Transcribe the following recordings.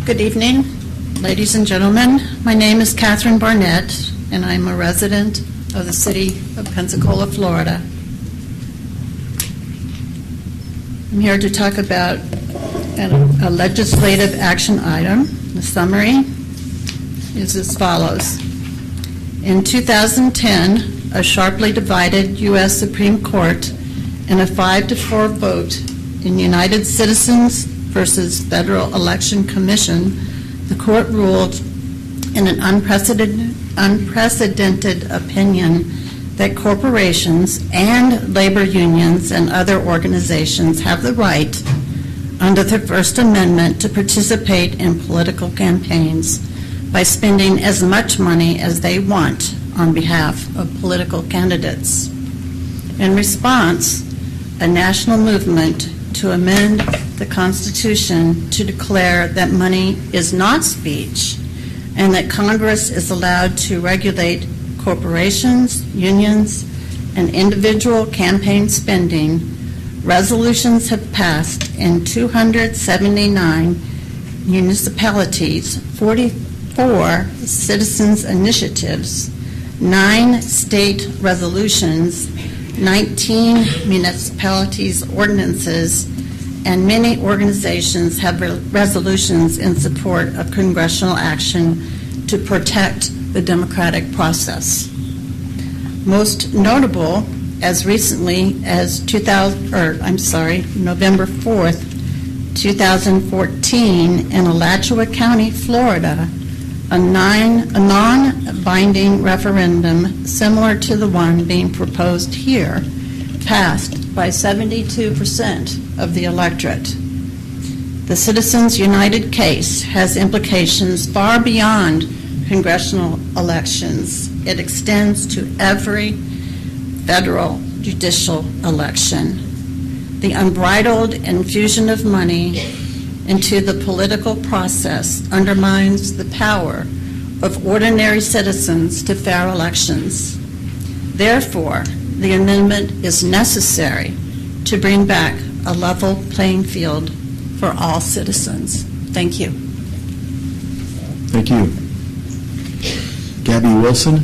Good evening, ladies and gentlemen. My name is Katherine Barnett, and I'm a resident of the city of Pensacola, Florida. I'm here to talk about a legislative action item. The summary is as follows. In 2010, a sharply divided U.S. Supreme Court in a 5-4 vote in United Citizens versus Federal Election Commission, the court ruled in an unprecedented opinion that corporations and labor unions and other organizations have the right under the First Amendment to participate in political campaigns by spending as much money as they want on behalf of political candidates. In response, a national movement to amend the Constitution to declare that money is not speech and that Congress is allowed to regulate corporations, unions, and individual campaign spending, resolutions have passed in 279 municipalities, 44 citizens' initiatives, 9 state resolutions, 19 municipalities' ordinances, and many organizations have resolutions in support of congressional action to protect the democratic process. Most notable, as recently as November 4th, 2014, in Alachua County, Florida, a non-binding referendum similar to the one being proposed here passed by 72% of the electorate. The Citizens United case has implications far beyond congressional elections. It extends to every federal judicial election. The unbridled infusion of money into the political process undermines the power of ordinary citizens to fair elections. Therefore, the amendment is necessary to bring back a level playing field for all citizens. Thank you. Thank you. Gabby Wilson.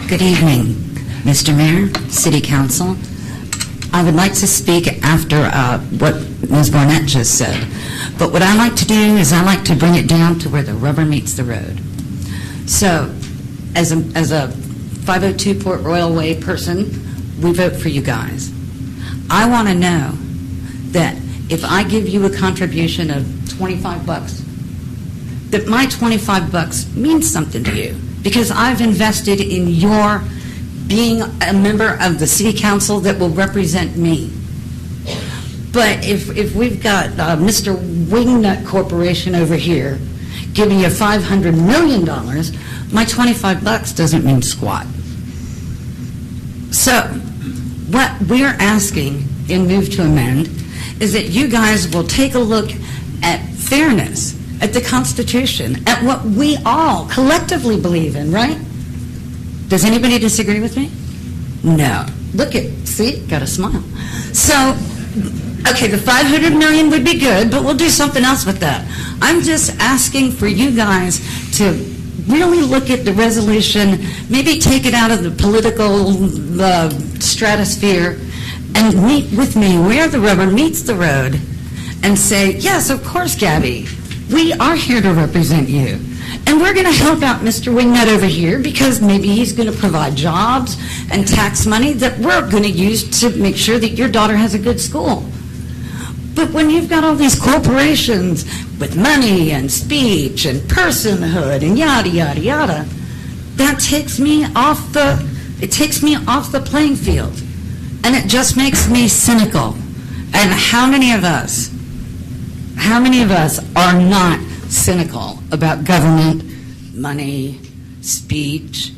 Good evening, Mr. Mayor, City Council. I would like to speak after what Ms. Barnett just said. But what I like to do is I like to bring it down to where the rubber meets the road. So, as a 502 Port Royal Way person, we vote for you guys. I want to know that if I give you a contribution of $25, that my $25 means something to you, because I've invested in your being a member of the City Council that will represent me. But if we've got Mr. Wingnut Corporation over here giving you $500 million, my $25 doesn't mean squat. So what we're asking in Move to Amend is that you guys will take a look at fairness, at the Constitution, at what we all collectively believe in, right? Does anybody disagree with me? No. Look at, see, got a smile. So, okay, the $500 million would be good, but we'll do something else with that. I'm just asking for you guys to really look at the resolution, maybe take it out of the political stratosphere, and meet with me where the rubber meets the road and say, yes, of course, Gabby, we are here to represent you. And we're going to help out Mr. Wingnut over here because maybe he's going to provide jobs and tax money that we're going to use to make sure that your daughter has a good school. But when you've got all these corporations with money and speech and personhood and yada, yada, yada, that takes me off the playing field. And it just makes me cynical. And how many of us are not cynical about government, money, speech?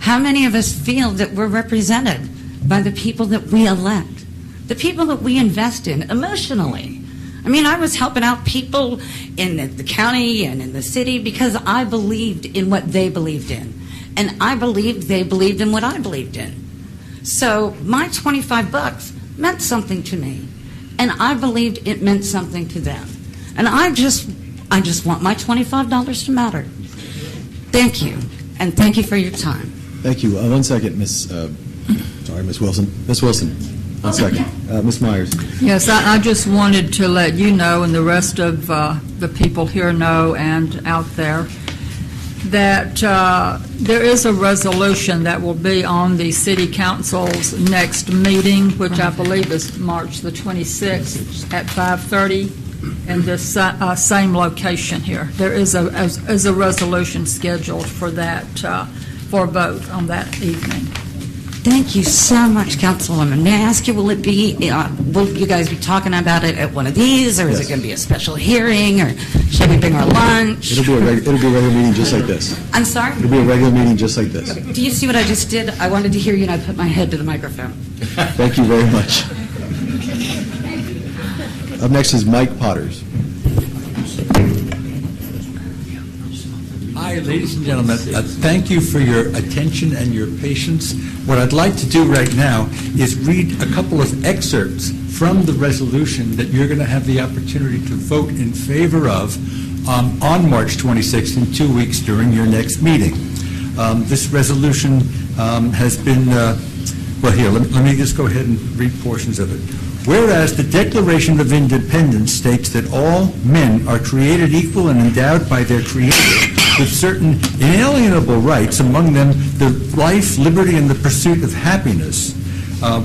How many of us feel that we're represented by the people that we elect, the people that we invest in emotionally? I mean, I was helping out people in the county and in the city because I believed in what they believed in. And I believed they believed in what I believed in. So my $25 meant something to me, and I believed it meant something to them. And I just want my $25 to matter. Thank you, and thank you for your time. Thank you. 1 second, Miss Wilson. Miss Wilson, 1 second. Miss Myers. Yes, I just wanted to let you know, and the rest of the people here know and out there, that there is a resolution that will be on the City Council's next meeting, which I believe is March the 26th at 5:30 in this same location here. There is a resolution scheduled for that, for a vote on that evening. Thank you so much, Councilwoman. May I ask you, will you guys be talking about it at one of these, or is it going to be a special hearing, or should we bring our lunch? It'll be a regular meeting just like this. I'm sorry? It'll be a regular meeting just like this. Do you see what I just did? I wanted to hear you, and I put my head to the microphone. Thank you very much. Up next is Mike Potters. Hi, ladies and gentlemen. Thank you for your attention and your patience. What I'd like to do right now is read a couple of excerpts from the resolution that you're going to have the opportunity to vote in favor of on March 26th in 2 weeks during your next meeting. This resolution has been, well, here, let me just go ahead and read portions of it. Whereas the Declaration of Independence states that all men are created equal and endowed by their Creator with certain inalienable rights, among them the life, liberty, and the pursuit of happiness.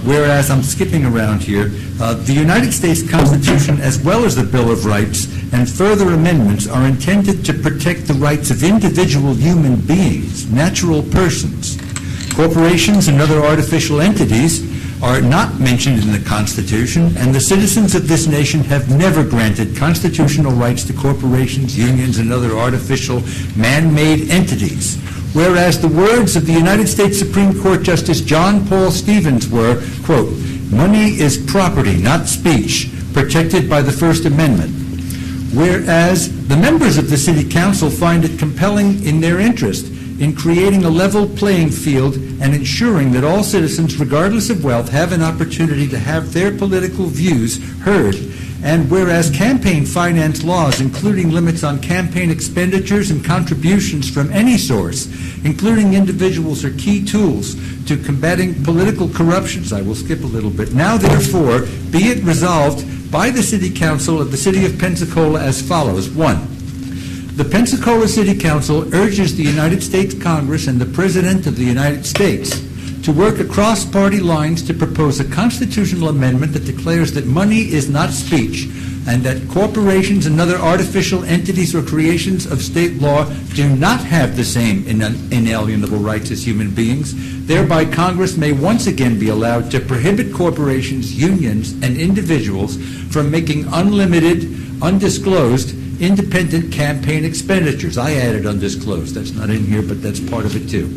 Whereas, I'm skipping around here, the United States Constitution, as well as the Bill of Rights and further amendments, are intended to protect the rights of individual human beings, natural persons. Corporations and other artificial entities are not mentioned in the Constitution, and the citizens of this nation have never granted constitutional rights to corporations, unions, and other artificial man-made entities. Whereas the words of the United States Supreme Court Justice John Paul Stevens were, quote, "Money is property, not speech, protected by the First Amendment." Whereas the members of the City Council find it compelling in their interest in creating a level playing field and ensuring that all citizens, regardless of wealth, have an opportunity to have their political views heard. And whereas campaign finance laws, including limits on campaign expenditures and contributions from any source, including individuals, are key tools to combating political corruptions. I will skip a little bit. Now, therefore, be it resolved by the City Council of the City of Pensacola as follows. 1. The Pensacola City Council urges the United States Congress and the President of the United States to work across party lines to propose a constitutional amendment that declares that money is not speech and that corporations and other artificial entities or creations of state law do not have the same inalienable rights as human beings. Thereby, Congress may once again be allowed to prohibit corporations, unions, and individuals from making unlimited, undisclosed, independent campaign expenditures. I added undisclosed. That's not in here, but that's part of it too.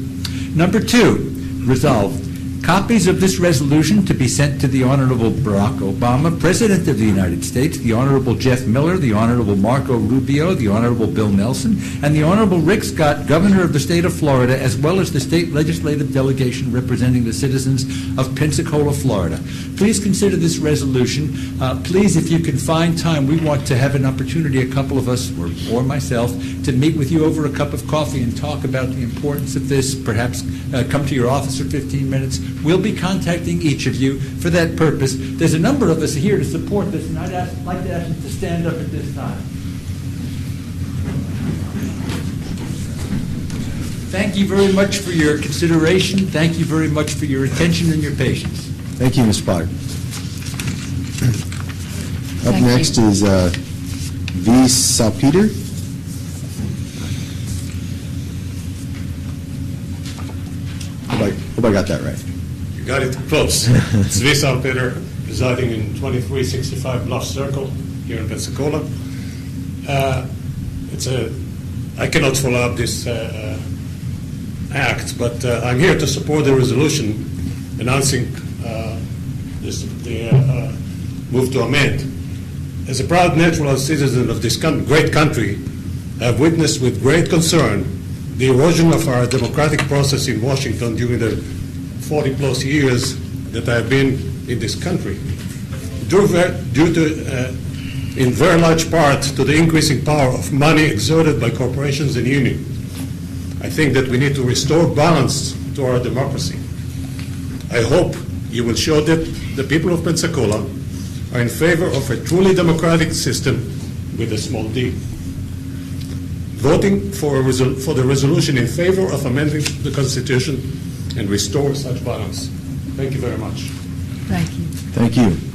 Number 2, resolved. Copies of this resolution to be sent to the Honorable Barack Obama, President of the United States, the Honorable Jeff Miller, the Honorable Marco Rubio, the Honorable Bill Nelson, and the Honorable Rick Scott, Governor of the State of Florida, as well as the state legislative delegation representing the citizens of Pensacola, Florida. Please consider this resolution. Please, if you can find time, we want to have an opportunity, a couple of us, or myself, to meet with you over a cup of coffee and talk about the importance of this. Perhaps come to your office for 15 minutes. We'll be contacting each of you for that purpose. There's a number of us here to support this, and I'd like to ask you to stand up at this time. Thank you very much for your consideration. Thank you very much for your attention and your patience. Thank you, Mr. Potter. Up Thank next you. is V. Salpeter. Hope I got that right. You got it close. It's V. Salpeter, residing in 2365 Bluff Circle here in Pensacola. I cannot follow up this act, but I'm here to support the resolution announcing the move to amend. As a proud natural citizen of this great country, I have witnessed with great concern the erosion of our democratic process in Washington during the 40-plus years that I've been in this country, due to, in very large part, to the increasing power of money exerted by corporations and unions. I think that we need to restore balance to our democracy. I hope you will show that the people of Pensacola are in favor of a truly democratic system with a small d. Voting for the resolution in favor of amending the Constitution and restore such balance. Thank you very much. Thank you. Thank you.